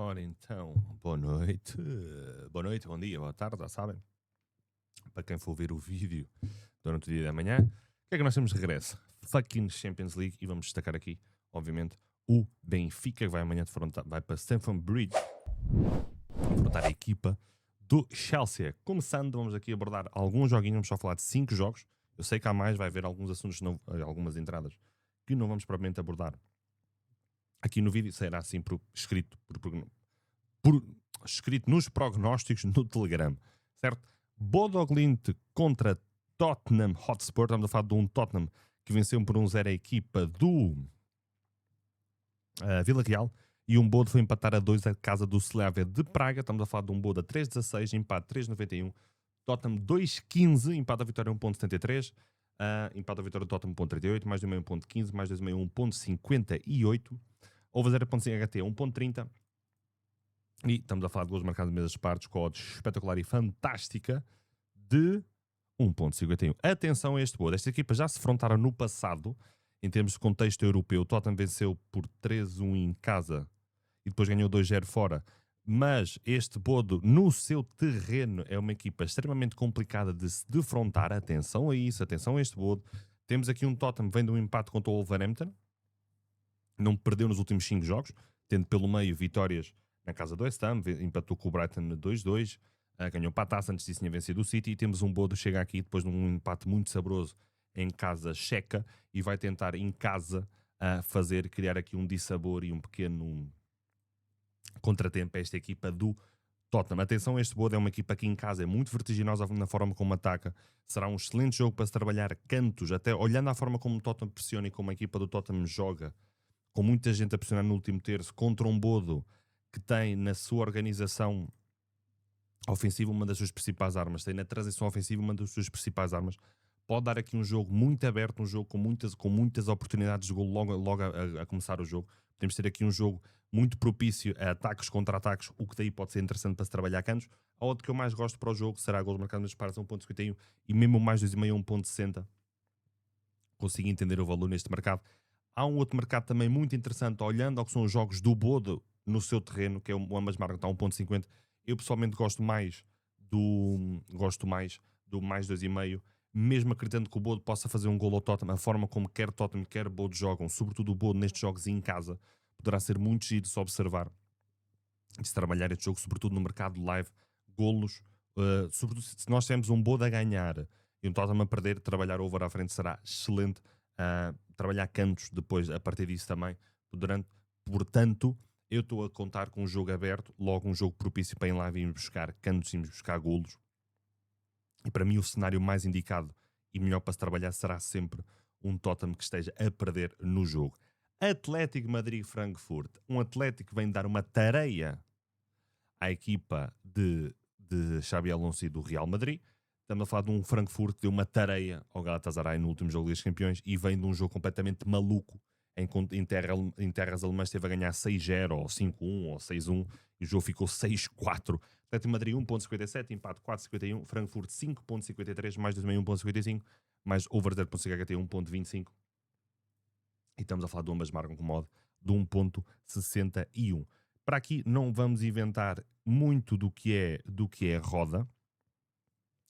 Ora então, boa noite, bom dia, boa tarde, já sabem. Para quem for ver o vídeo durante o dia da manhã, o que é que nós temos de regresso? Fucking Champions League, e vamos destacar aqui, obviamente, o Benfica, que vai amanhã vai para Stamford Bridge enfrentar a equipa do Chelsea. Começando, vamos aqui abordar alguns joguinhos, vamos só falar de 5 jogos. Eu sei que há mais, vai haver alguns assuntos, algumas entradas que não vamos propriamente abordar aqui no vídeo, será assim escrito escrito nos prognósticos no Telegram, certo? Bodo Glimt contra Tottenham Hotspur. Estamos a falar de um Tottenham que venceu por 1-0 a equipa do Vila Real, e um Bodo foi empatar a 2 a casa do Slavia de Praga. Estamos a falar de um Bodo a 3-16, empate 3-91, Tottenham 2-15, empate a vitória 1.73, empate a vitória do Tottenham 1.38, mais de meio 1.15, mais de meio 1.58, over 0.5 HT 1.30. E estamos a falar de gols marcados de mesas partes, com odds espetacular e fantástica de 1.51. Atenção a este Bodo. Esta equipa já se defrontaram no passado, em termos de contexto europeu. O Tottenham venceu por 3-1 em casa e depois ganhou 2-0 fora. Mas este Bodo, no seu terreno, é uma equipa extremamente complicada de se defrontar. Atenção a isso, atenção a este Bodo. Temos aqui um Tottenham que vem de um empate contra o Wolverhampton. Não perdeu nos últimos 5 jogos, tendo pelo meio vitórias na casa do West Ham, empatou com o Brighton 2-2, ganhou para a taça, antes disso tinha vencido o City, e temos um Bodo que chega aqui depois de um empate muito saboroso em casa checa, e vai tentar em casa criar aqui um dissabor e um pequeno contratempo a esta equipa do Tottenham. Atenção, este Bodo é uma equipa que em casa é muito vertiginosa na forma como ataca. Será um excelente jogo para se trabalhar cantos, até olhando a forma como o Tottenham pressiona e como a equipa do Tottenham joga, com muita gente a pressionar no último terço, contra um Bodo que tem na sua organização ofensiva uma das suas principais armas, tem na transição ofensiva uma das suas principais armas. Pode dar aqui um jogo muito aberto, um jogo com muitas oportunidades de gol logo a começar o jogo. Podemos ter aqui um jogo muito propício a ataques contra ataques, o que daí pode ser interessante para se trabalhar cantos. A outra que eu mais gosto para o jogo será gols marcados nas partes 1.51 e mesmo mais 2,5 1.60. Consigo entender o valor neste mercado. Há um outro mercado também muito interessante, olhando ao que são os jogos do Bodo no seu terreno, que é o ambas marcam, está a 1.50. Eu pessoalmente gosto mais do mais 2,5, mesmo acreditando que o Bodo possa fazer um gol ao Tottenham. A forma como quer Tottenham, quer Bodo jogam, sobretudo o Bodo nestes jogos em casa, poderá ser muito giro de se observar e de se trabalhar este jogo, sobretudo no mercado live, golos, sobretudo se nós temos um Bodo a ganhar e um Tottenham a perder, trabalhar over à frente será excelente. Trabalhar cantos depois a partir disso também. Portanto, eu estou a contar com um jogo aberto, logo um jogo propício para em live irmos buscar cantos, irmos buscar golos. E para mim o cenário mais indicado e melhor para se trabalhar será sempre um Tottenham que esteja a perder no jogo. Atlético Madrid-Frankfurt. Um Atlético que vem dar uma tareia à equipa de Xabi Alonso e do Real Madrid. Estamos a falar de um Frankfurt que deu uma tareia ao Galatasaray no último jogo dos Campeões e vem de um jogo completamente maluco. Em terras alemãs esteve a ganhar 6-0 ou 5-1 ou 6-1 e o jogo ficou 6-4. Atlético Madrid 1.57, empate 4.51, Frankfurt 5.53, mais 2,5 1.55, mais over 0.5 HT 1.25. E estamos a falar de ambas marcam com modo de 1.61. Para aqui não vamos inventar muito do que é roda.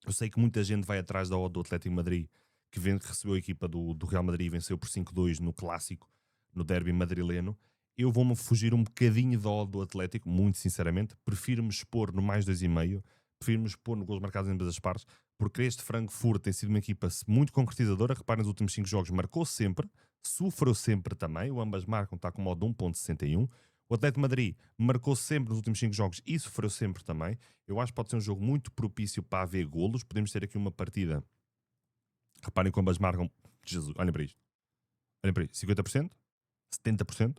Eu sei que muita gente vai atrás da odd do Atlético Madrid, que recebeu a equipa do Real Madrid e venceu por 5-2 no clássico, no derby madrileno. Eu vou-me fugir um bocadinho da odd do Atlético, muito sinceramente. Prefiro-me expor no mais 2,5, prefiro-me expor no gols marcados em ambas as partes, porque este Frankfurt tem sido uma equipa muito concretizadora. Reparem, nos últimos 5 jogos marcou sempre, sofreu sempre também. O ambas marcam, está com modo de 1.61. O Atlético Madrid marcou sempre nos últimos 5 jogos e sofreu sempre também. Eu acho que pode ser um jogo muito propício para haver golos. Podemos ter aqui uma partida. Reparem como ambas marcam. Jesus, olhem para isto. Olhem para isto. 50%, 70%.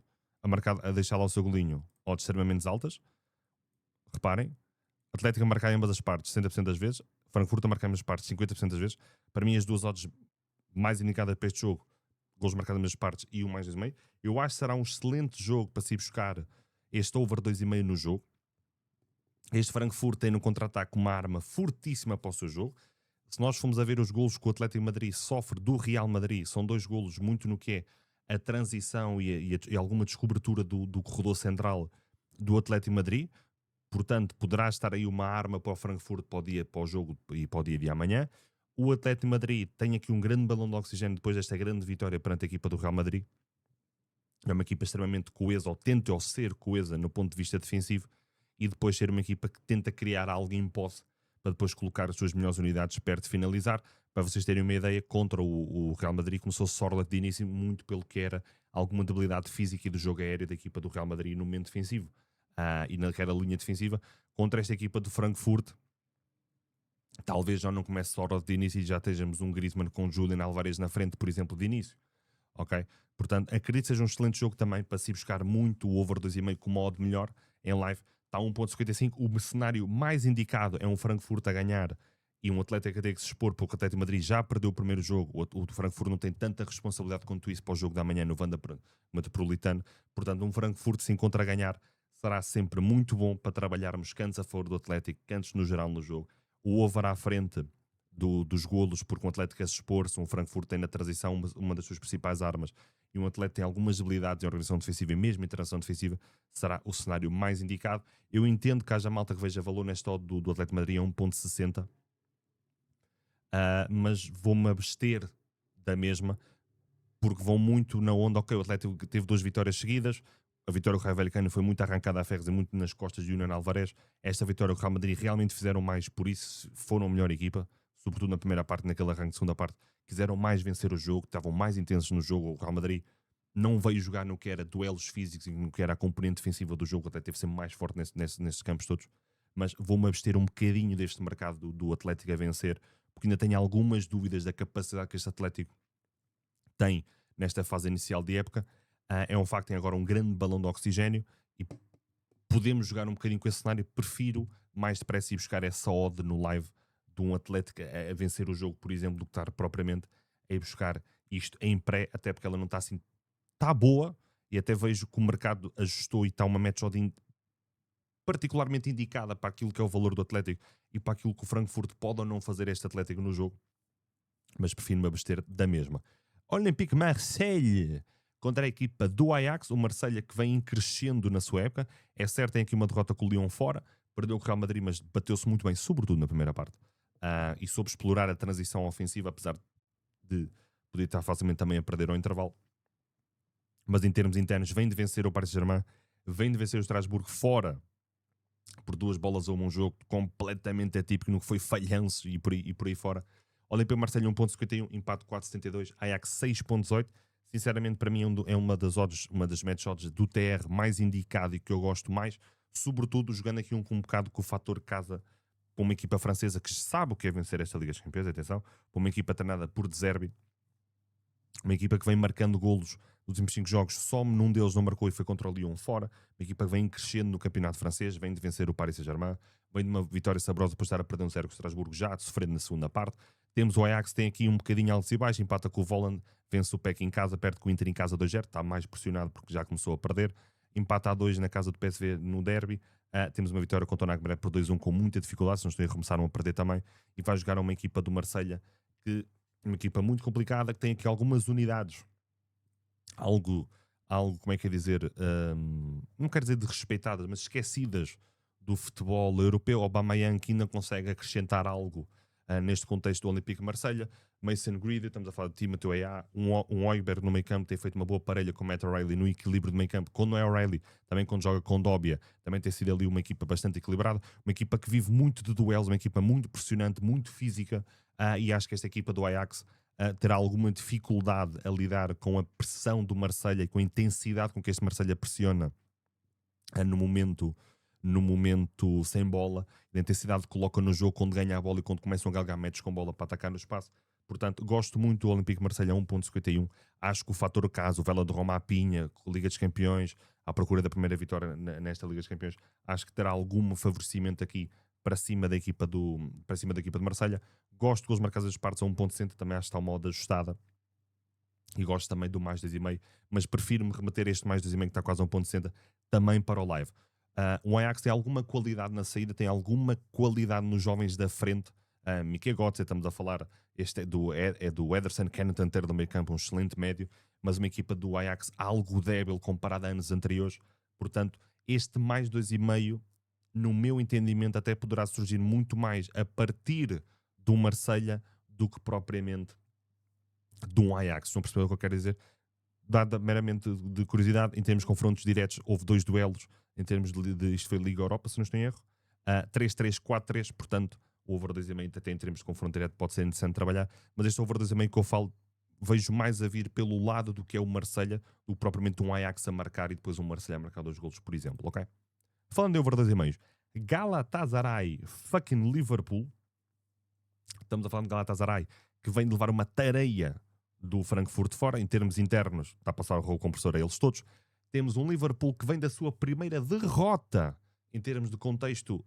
A deixar lá o seu golinho. Odds extremamente altas. Reparem. Atlético a marcar em ambas as partes 60% das vezes. Frankfurt a marcar em ambas as partes 50% das vezes. Para mim, as duas odds mais indicadas para este jogo, gols marcados em ambas as partes e o mais 2,5. Eu acho que será um excelente jogo para se ir buscar este over 2,5 no jogo. Este Frankfurt tem no contra-ataque uma arma fortíssima para o seu jogo. Se nós formos a ver os golos que o Atlético Madrid sofre do Real Madrid, são 2 golos muito no que é a transição e alguma descobertura do corredor central, do Atlético de Madrid. Portanto, poderá estar aí uma arma para o Frankfurt para o jogo e para o dia de amanhã. O Atlético de Madrid tem aqui um grande balão de oxigênio depois desta grande vitória perante a equipa do Real Madrid. É uma equipa extremamente coesa, ou tenta ou ser coesa no ponto de vista defensivo, e depois ser uma equipa que tenta criar algo em posse para depois colocar as suas melhores unidades perto de finalizar. Para vocês terem uma ideia, contra o Real Madrid começou Sorloth de início muito pelo que era alguma debilidade física e do jogo aéreo da equipa do Real Madrid no momento defensivo. E naquela linha defensiva, contra esta equipa do Frankfurt, talvez já não comece Sorloth de início e já estejamos um Griezmann com Julian Alvarez na frente, por exemplo, de início. Ok? Portanto, acredito que seja um excelente jogo também para se buscar muito o over 2,5 com modo melhor em live. Está a 1.55. O cenário mais indicado é um Frankfurt a ganhar e um Atlético a ter que se expor, porque o Atlético de Madrid já perdeu o primeiro jogo. O Frankfurt não tem tanta responsabilidade quanto isso para o jogo da manhã no Wanda Metropolitano. Portanto, um Frankfurt se encontra a ganhar será sempre muito bom para trabalharmos cantos a favor do Atlético, cantos no geral no jogo. O over à frente dos golos, porque um Atlético a se expor-se, um Frankfurt tem na transição uma das suas principais armas, e um Atlético tem algumas habilidades em organização defensiva e mesmo em transição defensiva, será o cenário mais indicado. Eu entendo que haja malta que veja valor nesta odd do Atlético de Madrid a 1.60, mas vou-me abster da mesma, porque vão muito na onda. Ok, o Atlético teve 2 vitórias seguidas, a vitória do Raio Vallecano foi muito arrancada a ferros e muito nas costas de Julian Alvarez. Esta vitória do Real Madrid realmente fizeram mais, por isso foram a melhor equipa, sobretudo na primeira parte, naquele arranque de segunda parte, quiseram mais vencer o jogo, estavam mais intensos no jogo. O Real Madrid não veio jogar no que era duelos físicos e no que era a componente defensiva do jogo, até teve sempre mais forte nesses campos todos, mas vou-me abster um bocadinho deste mercado do Atlético a vencer, porque ainda tenho algumas dúvidas da capacidade que este Atlético tem nesta fase inicial de época. É um facto que tem agora um grande balão de oxigênio e podemos jogar um bocadinho com esse cenário. Prefiro mais depressa ir buscar essa odd no live de um Atlético a vencer o jogo, por exemplo, do que estar propriamente a ir buscar isto em pré, até porque ela não está assim, está boa, e até vejo que o mercado ajustou e está uma match odd particularmente indicada para aquilo que é o valor do Atlético e para aquilo que o Frankfurt pode ou não fazer este Atlético no jogo, mas prefiro-me abster da mesma. Olympique Marseille contra a equipa do Ajax, o Marseille que vem crescendo na sua época. É certo, tem aqui uma derrota com o Lyon fora, perdeu com o Real Madrid, mas bateu-se muito bem, sobretudo na primeira parte, e soube explorar a transição ofensiva, apesar de poder estar facilmente também a perder ao intervalo. Mas em termos internos, vem de vencer o Paris Saint-Germain, vem de vencer o Estrasburgo fora, por 2 bolas a um jogo completamente atípico no que foi falhanço e por aí fora. Olympique Marseille 1.51, empate 4.72, Ajax 6.18. Sinceramente, para mim é uma das match odds do TR mais indicado e que eu gosto mais, sobretudo jogando aqui com um bocado com o fator casa para uma equipa francesa que sabe o que é vencer esta Liga dos Campeões, atenção, para uma equipa treinada por De Zerbi, uma equipa que vem marcando golos nos últimos 5 jogos, só num deles não marcou e foi contra o Lyon fora, uma equipa que vem crescendo no campeonato francês, vem de vencer o Paris Saint-Germain, vem de uma vitória saborosa depois de estar a perder um 0 com o Estrasburgo, já sofrendo na segunda parte. Temos o Ajax, tem aqui um bocadinho altos e baixos, empata com o Volland, vence o PEC em casa, perde com o Inter em casa 2-0, está mais pressionado porque já começou a perder, empata a 2 na casa do PSV no derby. Temos uma vitória contra o Nagmaré por 2-1 com muita dificuldade, se não estou a começaram a perder também, e vai jogar uma equipa do Marselha, que uma equipa muito complicada, que tem aqui algumas unidades, algo como é que é dizer, não quero dizer desrespeitadas, mas esquecidas do futebol europeu. Aubameyang que ainda consegue acrescentar algo neste contexto do Olympique Marselha. Mason Greenwood, estamos a falar de Timothée Weah, um Højbjerg no meio campo, tem feito uma boa parelha com o Matt O'Reilly no equilíbrio do meio campo. Quando não é O'Reilly, também quando joga com Dobia, também tem sido ali uma equipa bastante equilibrada, uma equipa que vive muito de duelos, uma equipa muito pressionante, muito física, e acho que esta equipa do Ajax terá alguma dificuldade a lidar com a pressão do Marselha e com a intensidade com que este Marselha pressiona no momento sem bola, a intensidade que coloca no jogo quando ganha a bola e quando começam a galgar metros com bola para atacar no espaço. Portanto, gosto muito do Olympique Marseille a 1.51. Acho que o fator caso, o Vela de Roma à Pinha, Liga dos Campeões, à procura da primeira vitória nesta Liga dos Campeões, acho que terá algum favorecimento aqui para cima da equipa de Marselha. Gosto dos marcados dos partes a 1.60, também acho que está uma odd ajustada. E gosto também do mais 2,5, mas prefiro-me remeter este mais 2,5 que está quase a 1.60 também para o live. O Ajax tem alguma qualidade na saída, tem alguma qualidade nos jovens da frente. Miquel Götze, estamos a falar, este é do Ederson Kenneth do meio campo, um excelente médio, mas uma equipa do Ajax algo débil comparada a anos anteriores. Portanto, este mais 2,5, no meu entendimento, até poderá surgir muito mais a partir do Marselha do que propriamente de um Ajax. Não percebeu o que eu quero dizer? Dada meramente de curiosidade, em termos de confrontos diretos, houve 2 duelos em termos isto foi Liga Europa, se não estou em erro. 3-3, 4-3, portanto, o over 2,5 até em termos de confronto direto pode ser interessante trabalhar, mas este over 2,5 que eu falo, vejo mais a vir pelo lado do que é o Marselha, do que propriamente um Ajax a marcar e depois um Marselha a marcar 2 golos, por exemplo, ok? Falando de over 2,5, Galatasaray fucking Liverpool. Estamos a falar de Galatasaray, que vem de levar uma tareia do Frankfurt fora, em termos internos, está a passar o compressor a eles todos. Temos um Liverpool que vem da sua primeira derrota, em termos de contexto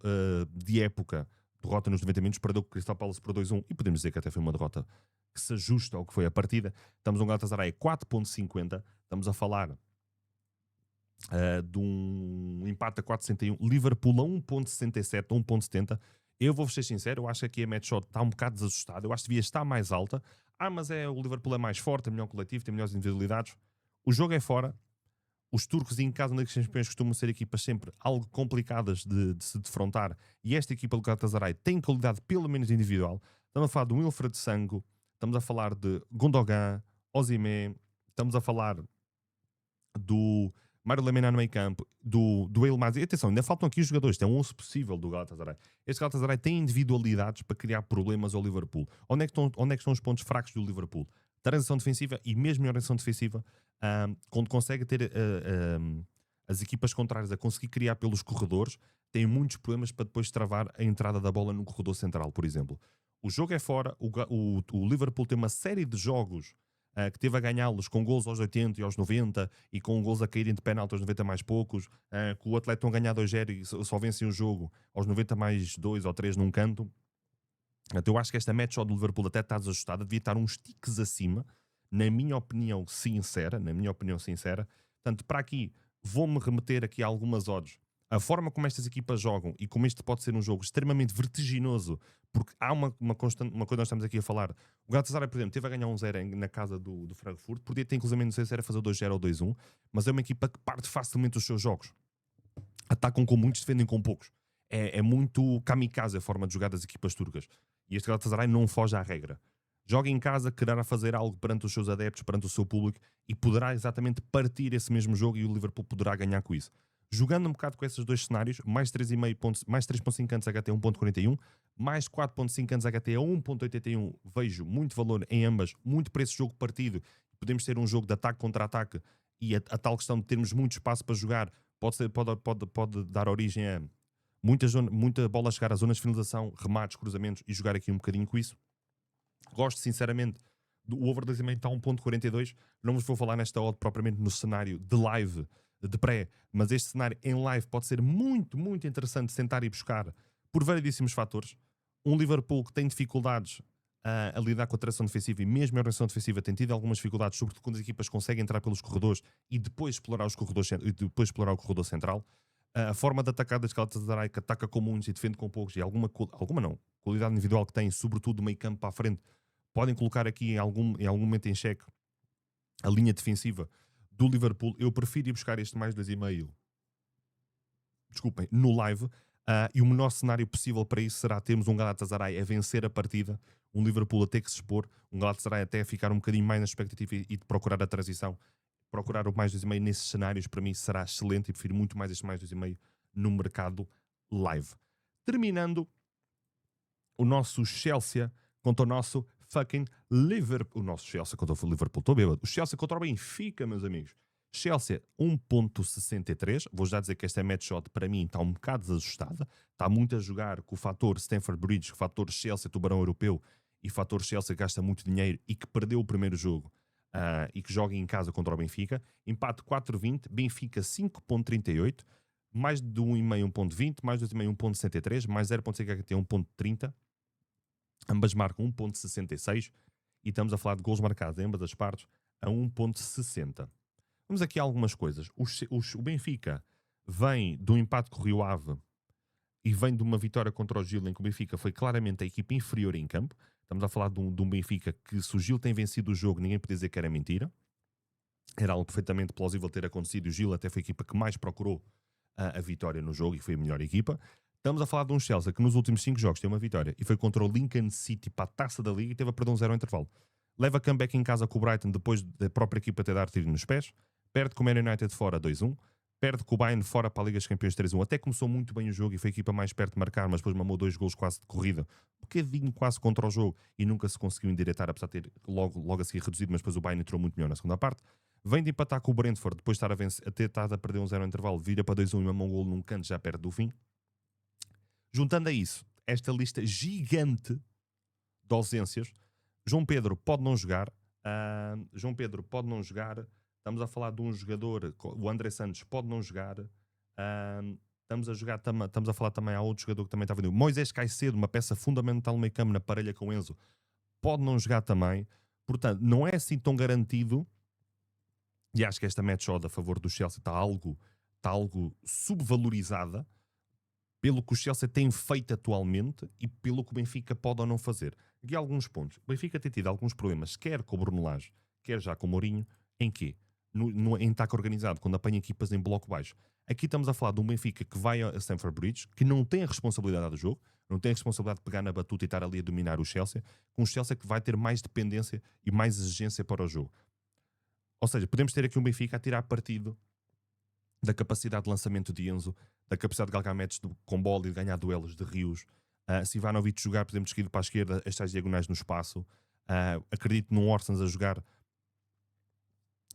de época, derrota nos 90 minutos, perdeu com o Crystal Palace por 2-1, e podemos dizer que até foi uma derrota que se ajusta ao que foi a partida. Estamos um Galatasaray 4.50, estamos a falar de um empate a 4,61, Liverpool a 1.67, 1.70. Eu vou ser sincero, eu acho que aqui a match shot está um bocado desajustada, eu acho que devia estar mais alta. Mas o Liverpool é mais forte, é melhor coletivo, tem melhores individualidades. O jogo é fora. Os turcos em casa na Liga dos Campeões costumam ser equipas sempre algo complicadas de se defrontar, e esta equipa do Galatasaray tem qualidade pelo menos individual. Estamos a falar do Wilfred Sango, estamos a falar de Gundogan, Osimhen, estamos a falar do Mário Lemina no meio campo, do Elmas. E atenção, ainda faltam aqui os jogadores, tem um 11 possível do Galatasaray. Este Galatasaray tem individualidades para criar problemas ao Liverpool. Onde é que estão os pontos fracos do Liverpool? Transição defensiva, e mesmo em orientação defensiva, quando consegue ter as equipas contrárias a conseguir criar pelos corredores, tem muitos problemas para depois travar a entrada da bola no corredor central, por exemplo. O jogo é fora, o Liverpool tem uma série de jogos que teve a ganhá-los com gols aos 80 e aos 90 e com gols a caírem de penalti aos 90 mais poucos, que o Atlético a ganhar 2-0 e só vencem o jogo aos 90 mais 2 ou 3 num canto. Então eu acho que esta match do Liverpool até está desajustada, devia estar uns tiques acima, na minha opinião sincera. Portanto, para aqui, vou-me remeter aqui a algumas odds. A forma como estas equipas jogam e como este pode ser um jogo extremamente vertiginoso, porque há uma coisa que nós estamos aqui a falar. O Galatasaray, por exemplo, teve a ganhar 1-0 na casa do Frankfurt, podia ter inclusive, não sei se era fazer 2-0 ou 2-1, mas é uma equipa que parte facilmente os seus jogos. Atacam com muitos, defendem com poucos. É muito kamikaze a forma de jogar das equipas turcas. E este Galatasaray não foge à regra. Joga em casa, quererá fazer algo perante os seus adeptos, perante o seu público, e poderá exatamente partir esse mesmo jogo, e o Liverpool poderá ganhar com isso. Jogando um bocado com esses dois cenários, mais 3,5 pontos, mais 3.5 antes HT a 1.41, mais 4.5 antes HT a 1.81, vejo muito valor em ambas, muito para esse jogo partido. Podemos ter um jogo de ataque contra ataque, e a tal questão de termos muito espaço para jogar pode dar origem a muita bola a chegar à zona de finalização, remates, cruzamentos, e jogar aqui um bocadinho com isso. Gosto sinceramente do over 2,5 está a 1.42. Não vos vou falar nesta odd propriamente no cenário de live, de pré, mas este cenário em live pode ser muito, muito interessante sentar e buscar por variedíssimos fatores. Um Liverpool que tem dificuldades a lidar com a tração defensiva, e mesmo a orientação defensiva tem tido algumas dificuldades, sobretudo quando as equipas conseguem entrar pelos corredores e depois explorar o corredor central. A forma de atacar das Galatasaray, que ataca com muitos e defende com poucos, e alguma não, qualidade individual que tem, sobretudo do meio campo para a frente, podem colocar aqui em algum momento em xeque a linha defensiva do Liverpool. Eu prefiro ir buscar este mais 2,5, desculpem, no live, e o menor cenário possível para isso será termos um Galatasaray a vencer a partida, um Liverpool a ter que se expor, um Galatasaray até a ficar um bocadinho mais na expectativa e de procurar a transição. Procurar o mais 2,5 nesses cenários para mim será excelente, e prefiro muito mais este mais 2,5 no mercado live. Terminando, o nosso Chelsea contra o nosso fucking Liverpool. O nosso Chelsea contra o Liverpool, estou bêbado. O Chelsea contra o Benfica, meus amigos. Chelsea 1.63. Vou já dizer que esta match shot para mim está um bocado desajustada. Está muito a jogar com o fator Stamford Bridge, o fator Chelsea tubarão europeu, e o fator Chelsea gasta muito dinheiro e que perdeu o primeiro jogo. E que joga em casa contra o Benfica. Empate 4,20, Benfica 5.38, mais de 1,5 1.20, mais de 2,5 1.63, mais 0.5 HT 1.30. Ambas marcam 1.66 e estamos a falar de gols marcados em ambas as partes a 1.60. Vamos aqui a algumas coisas. O Benfica vem de um empate com o Rio Ave e vem de uma vitória contra o Gil, em que o Benfica foi claramente a equipa inferior em campo. Estamos a falar de um Benfica que, se o Gil tem vencido o jogo, ninguém podia dizer que era mentira. Era algo perfeitamente plausível ter acontecido. O Gil até foi a equipa que mais procurou a vitória no jogo e foi a melhor equipa. Estamos a falar de um Chelsea que nos últimos 5 jogos tem uma vitória e foi contra o Lincoln City para a taça da Liga e teve a perder 1-0 ao intervalo. Leva comeback em casa com o Brighton depois da própria equipa ter dado tiro nos pés. Perde com o Man United fora 2-1. Perde com o Bayern fora para a Liga dos Campeões 3-1. Até começou muito bem o jogo e foi a equipa mais perto de marcar, mas depois mamou 2 golos quase de corrida. Um bocadinho quase contra o jogo e nunca se conseguiu endireitar, apesar de ter logo a seguir reduzido, mas depois o Bayern entrou muito melhor na segunda parte. Vem de empatar com o Brentford, depois de ter estado a perder 1-0 ao intervalo, vira para 2-1 e mamou um golo num canto já perto do fim. Juntando a isso, esta lista gigante de ausências, João Pedro pode não jogar. Estamos a falar de um jogador, o André Santos pode não jogar. Estamos a falar também a outro jogador que também está vindo. Moisés Caicedo, uma peça fundamental no meio campo na parelha com o Enzo, pode não jogar também. Portanto, não é assim tão garantido. E acho que esta match odd a favor do Chelsea está algo subvalorizada pelo que o Chelsea tem feito atualmente e pelo que o Benfica pode ou não fazer. Aqui há alguns pontos. O Benfica tem tido alguns problemas, quer com o Bruno Lage, quer já com o Mourinho. Em quê? Em ataque organizado, quando apanha equipas em bloco baixo. Aqui estamos a falar de um Benfica que vai a Stamford Bridge, que não tem a responsabilidade do jogo, não tem a responsabilidade de pegar na batuta e estar ali a dominar o Chelsea, com o Chelsea que vai ter mais dependência e mais exigência para o jogo. Ou seja, podemos ter aqui um Benfica a tirar partido da capacidade de lançamento de Enzo, da capacidade de galgar matches com bola e de ganhar duelos de rios. Se Ivanovic jogar, podemos seguir para a esquerda, estas diagonais no espaço. Acredito num Orsens a jogar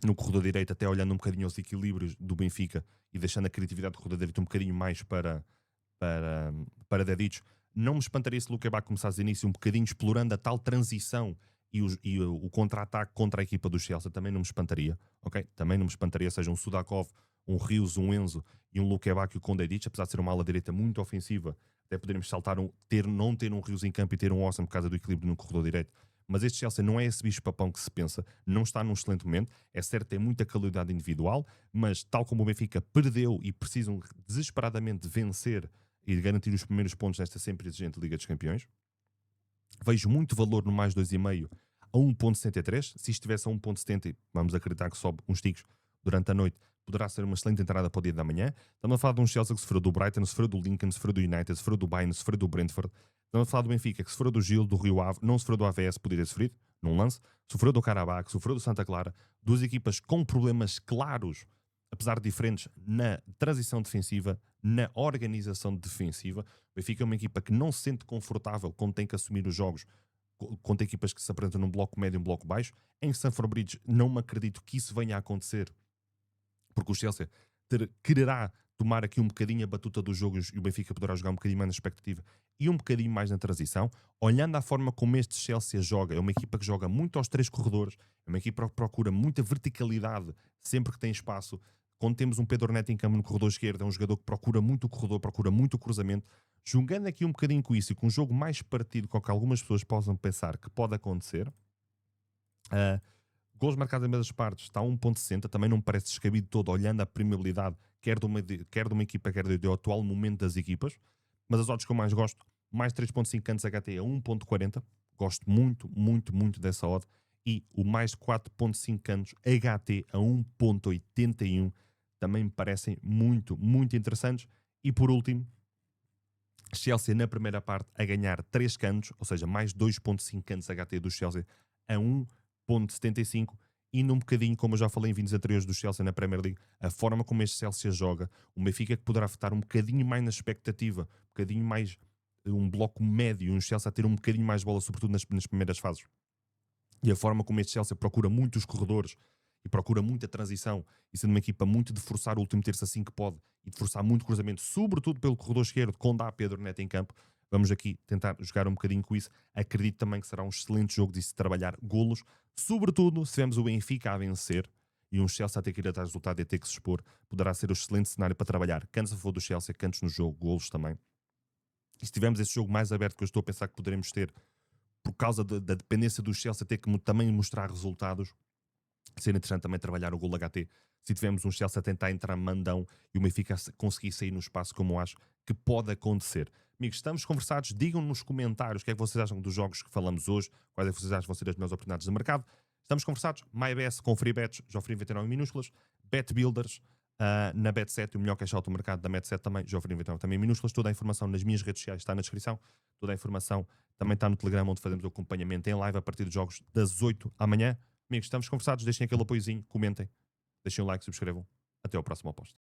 no corredor direito, até olhando um bocadinho aos equilíbrios do Benfica e deixando a criatividade do corredor direito um bocadinho mais para Dedic. Não me espantaria se o Luque Bacchio começasse de início um bocadinho explorando a tal transição e o contra-ataque contra a equipa do Chelsea. Também não me espantaria, ok? Também não me espantaria, seja um Sudakov, um Rios, um Enzo e um Luque Bacchio com Dedic, apesar de ser uma ala direita muito ofensiva. Até poderemos saltar não ter um Rios em campo e ter um Awesome por causa do equilíbrio no corredor direito. Mas este Chelsea não é esse bicho-papão que se pensa, não está num excelente momento. É certo, tem muita qualidade individual, mas tal como o Benfica perdeu e precisam desesperadamente de vencer e de garantir os primeiros pontos nesta sempre exigente Liga dos Campeões, vejo muito valor no mais 2,5 a 1.73. Se estivesse a 1.70, vamos acreditar que sobe uns ticos durante a noite, poderá ser uma excelente entrada para o dia da manhã. Estamos a falar de um Chelsea que sofreu do Brighton, sofreu do Lincoln, sofreu do United, sofreu do Bayern, sofreu do Brentford. Estamos a falar do Benfica, que sofreu do Gil, do Rio Ave, não sofreu do AVS, poderia ter sofrido, num lance, sofreu do Carabao, sofreu do Santa Clara, duas equipas com problemas claros, apesar de diferentes, na transição defensiva, na organização defensiva. O Benfica é uma equipa que não se sente confortável quando tem que assumir os jogos contra equipas que se apresentam num bloco médio e um bloco baixo. Em Stamford Bridge não me acredito que isso venha a acontecer, porque o Chelsea quererá tomar aqui um bocadinho a batuta dos jogos e o Benfica poderá jogar um bocadinho mais na expectativa e um bocadinho mais na transição. Olhando a forma como este Chelsea joga, é uma equipa que joga muito aos 3 corredores, é uma equipa que procura muita verticalidade sempre que tem espaço. Quando temos um Pedro Neto em campo no corredor esquerdo, é um jogador que procura muito o corredor, procura muito o cruzamento. Jogando aqui um bocadinho com isso e com um jogo mais partido com o que algumas pessoas possam pensar que pode acontecer, gols marcados em ambas as partes está a 1.60, também não me parece descabido todo, olhando a premiabilidade quer de uma equipa, quer do atual momento das equipas. Mas as odds que eu mais gosto, mais 3.5 cantos HT a 1.40, gosto muito, muito, muito dessa odd, e o mais 4.5 cantos HT a 1.81 também me parecem muito, muito interessantes. E por último, Chelsea na primeira parte a ganhar 3 cantos, ou seja, mais 2.5 cantos HT do Chelsea a 1.75, indo um bocadinho, como eu já falei em vídeos anteriores do Chelsea na Premier League, a forma como este Chelsea joga, o Benfica que poderá afetar um bocadinho mais na expectativa, um bocadinho mais um bloco médio, um Chelsea a ter um bocadinho mais bola, sobretudo nas primeiras fases. E a forma como este Chelsea procura muito os corredores e procura muita transição, e sendo uma equipa muito de forçar o último terço assim que pode, e de forçar muito cruzamento, sobretudo pelo corredor esquerdo, quando há Pedro Neto em campo. Vamos aqui tentar jogar um bocadinho com isso. Acredito também que será um excelente jogo de se trabalhar golos, sobretudo se tivermos o Benfica a vencer e um Chelsea a ter que ir atrás do resultado e a ter que se expor. Poderá ser um excelente cenário para trabalhar cantos a favor do Chelsea, cantos no jogo, golos também. E se tivermos esse jogo mais aberto que eu estou a pensar que poderemos ter, por causa da dependência do Chelsea ter que também mostrar resultados, ser interessante também trabalhar o gol HT. Se tivermos um Chelsea a tentar entrar mandão e o Benfica conseguir sair no espaço, como eu acho que pode acontecer. Amigos, estamos conversados. Digam nos comentários o que é que vocês acham dos jogos que falamos hoje, quais é que vocês acham que vão ser as melhores oportunidades de mercado. Estamos conversados. MyBS com free bets, já oferi 29 em minúsculas, Bet Builders, Na Bet7, o melhor cash out do mercado da Bet7 também, Joffre 99 também minúsculas. Toda a informação nas minhas redes sociais está na descrição. Toda a informação também está no Telegram, onde fazemos o acompanhamento em live a partir dos jogos das 8 amanhã. Amigos, estamos conversados, deixem aquele apoiozinho, comentem, deixem o like, subscrevam. Até ao próximo aposto.